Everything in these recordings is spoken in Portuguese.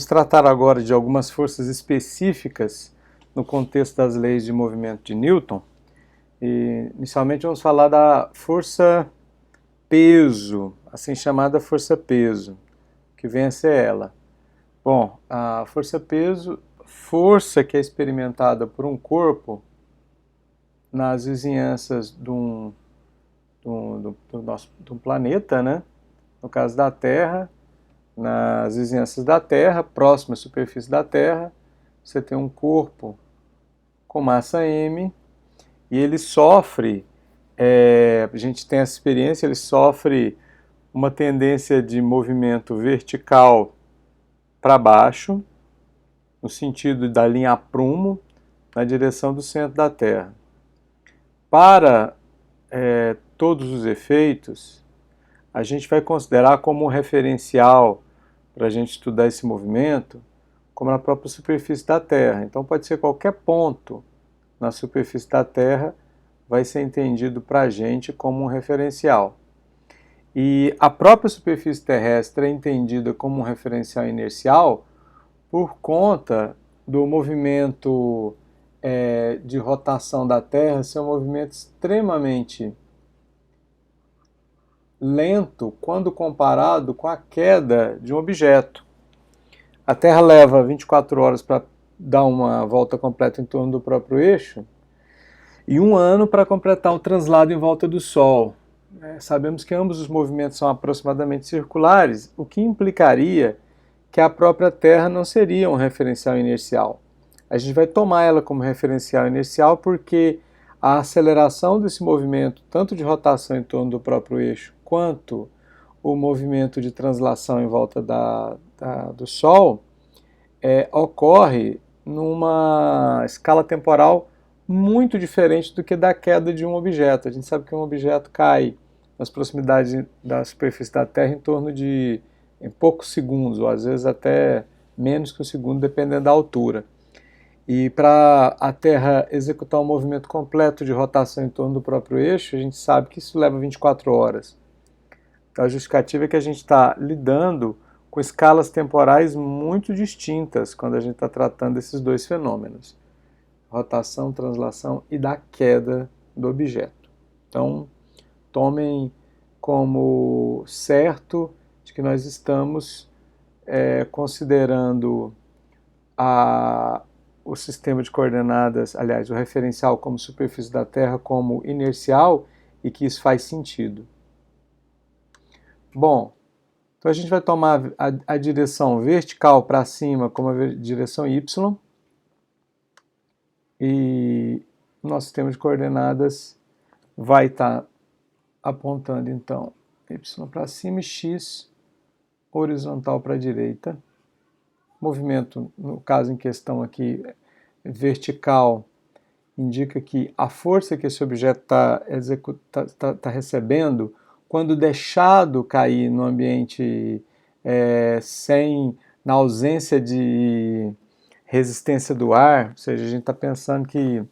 Vamos tratar agora de algumas forças específicas no contexto das leis de movimento de Newton. E, inicialmente vamos falar da força peso, assim chamada força peso, que vem a ser ela. Bom, a força peso, força que é experimentada por um corpo nas vizinhanças de um planeta, né? No caso da Terra, nas vizinhanças da Terra, próxima à superfície da Terra, você tem um corpo com massa m e ele sofre, a gente tem essa experiência, ele sofre uma tendência de movimento vertical para baixo, no sentido da linha prumo, na direção do centro da Terra. Para todos os efeitos, a gente vai considerar como um referencial para a gente estudar esse movimento, como na própria superfície da Terra. Então pode ser qualquer ponto na superfície da Terra, vai ser entendido para a gente como um referencial. E a própria superfície terrestre é entendida como um referencial inercial por conta do movimento de rotação da Terra ser um movimento extremamente lento quando comparado com a queda de um objeto. A Terra leva 24 horas para dar uma volta completa em torno do próprio eixo e 1 ano para completar o translado em volta do Sol. Sabemos que ambos os movimentos são aproximadamente circulares, o que implicaria que a própria Terra não seria um referencial inercial. A gente vai tomar ela como referencial inercial porque a aceleração desse movimento, tanto de rotação em torno do próprio eixo, quanto o movimento de translação em volta do Sol, ocorre numa escala temporal muito diferente do que da queda de um objeto. A gente sabe que um objeto cai nas proximidades da superfície da Terra em poucos segundos, ou às vezes até menos que um segundo, dependendo da altura. E para a Terra executar um movimento completo de rotação em torno do próprio eixo, a gente sabe que isso leva 24 horas. Então a justificativa é que a gente está lidando com escalas temporais muito distintas quando a gente está tratando desses dois fenômenos. Rotação, translação e da queda do objeto. Então, tomem como certo de que nós estamos considerando o sistema de coordenadas, aliás, o referencial como superfície da Terra como inercial e que isso faz sentido. Bom, então a gente vai tomar a direção vertical para cima como a direção y, e o nosso sistema de coordenadas vai estar apontando então y para cima e x horizontal para a direita. Movimento, no caso em questão aqui, vertical, indica que a força que esse objeto está recebendo, quando deixado cair no ambiente na ausência de resistência do ar, ou seja, a gente está pensando que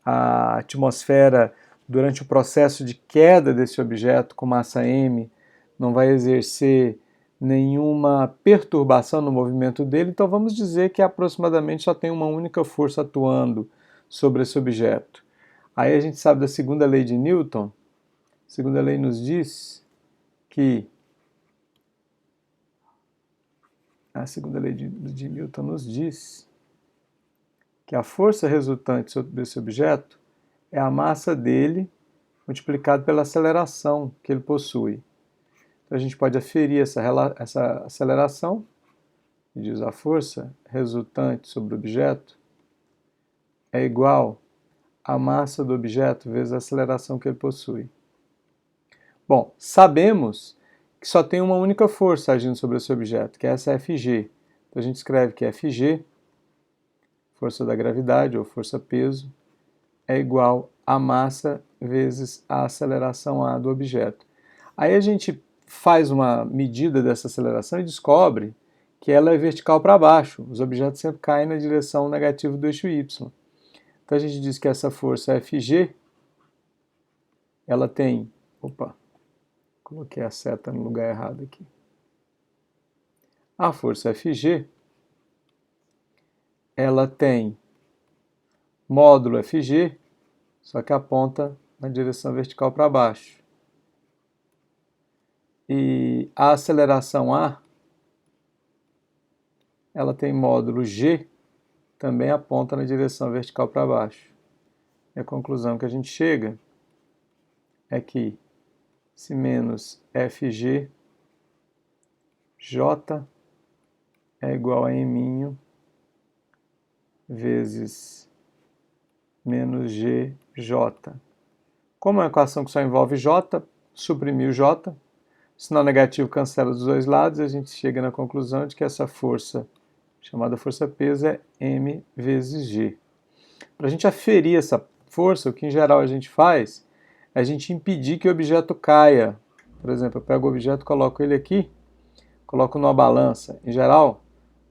a atmosfera, durante o processo de queda desse objeto com massa m, não vai exercer nenhuma perturbação no movimento dele, então vamos dizer que aproximadamente só tem uma única força atuando sobre esse objeto. Aí a gente sabe da segunda lei de Newton. A segunda lei nos diz que a força resultante sobre esse objeto é a massa dele multiplicado pela aceleração que ele possui. Então a gente pode aferir essa aceleração, e diz a força resultante sobre o objeto é igual à massa do objeto vezes a aceleração que ele possui. Bom, sabemos que só tem uma única força agindo sobre esse objeto, que é essa Fg. Então a gente escreve que Fg, força da gravidade ou força-peso, é igual a massa vezes a aceleração A do objeto. Aí a gente faz uma medida dessa aceleração e descobre que ela é vertical para baixo. Os objetos sempre caem na direção negativa do eixo y. Então a gente diz que essa força Fg, ela tem... Opa, coloquei a seta no lugar errado aqui. A força Fg ela tem módulo FG, só que aponta na direção vertical para baixo. E a aceleração A, ela tem módulo G, também aponta na direção vertical para baixo. E a conclusão que a gente chega é que se menos FG J é igual a M' vezes menos GJ. Como é uma equação que só envolve J, suprimir o J, sinal negativo cancela dos dois lados, e a gente chega na conclusão de que essa força, chamada força peso, é M vezes G. Para a gente aferir essa força, o que em geral a gente faz é a gente impedir que o objeto caia. Por exemplo, eu pego o objeto, coloco ele aqui, coloco numa balança. Em geral,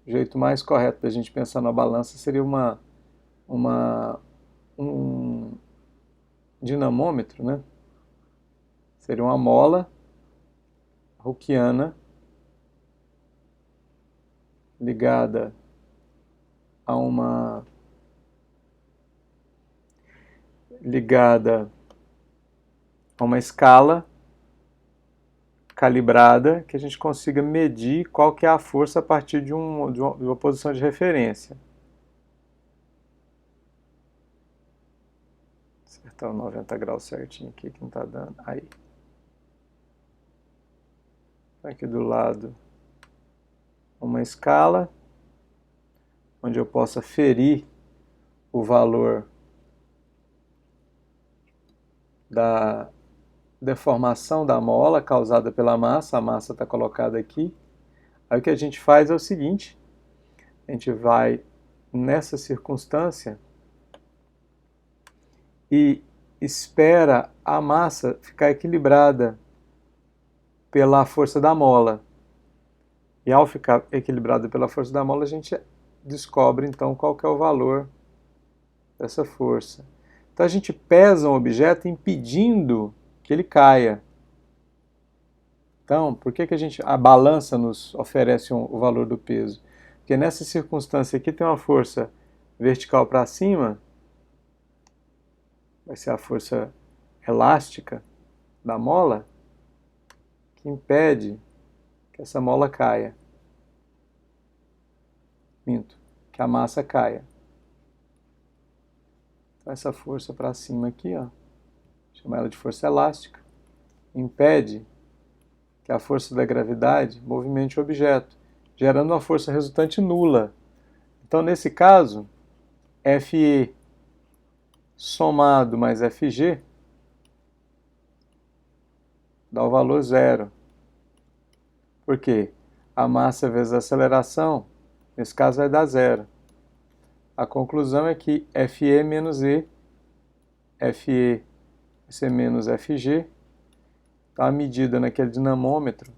o jeito mais correto da gente pensar na balança seria um dinamômetro, né? Seria uma mola Hookeana ligada a uma escala calibrada que a gente consiga medir qual que é a força a partir de uma posição de referência. Acertar os 90 graus certinho aqui que não está dando. Aí. Aqui do lado uma escala onde eu possa ferir o valor da deformação da mola causada pela massa. A massa está colocada aqui. Aí o que a gente faz é o seguinte: a gente vai nessa circunstância e espera a massa ficar equilibrada pela força da mola. E ao ficar equilibrada pela força da mola, a gente descobre então qual que é o valor dessa força. Então a gente pesa um objeto impedindo que ele caia. Então, por que a balança nos oferece o valor do peso? Porque nessa circunstância aqui tem uma força vertical para cima, vai ser a força elástica da mola, que impede que essa mola caia. Minto, que a massa caia. Então essa força para cima aqui, ó, chama ela de força elástica, impede que a força da gravidade movimente o objeto, gerando uma força resultante nula. Então, nesse caso, Fe somado mais Fg dá o valor zero. Por quê? A massa vezes a aceleração, nesse caso, vai dar zero. A conclusão é que Fe menos E, Fe vai ser menos Fg. Então, a medida naquele dinamômetro,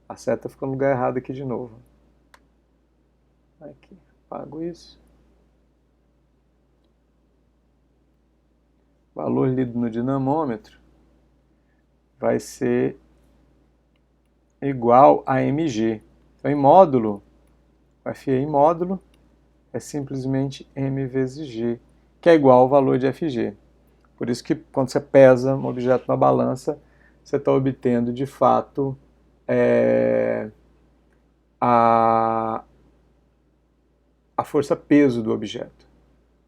a seta ficou no lugar errado aqui de novo. Aqui, apago isso. O valor lido no dinamômetro vai ser igual a mg. Então, em módulo, o Fe em módulo é simplesmente m vezes g, que é igual ao valor de Fg. Por isso que quando você pesa um objeto na balança, você está obtendo de fato a força peso do objeto.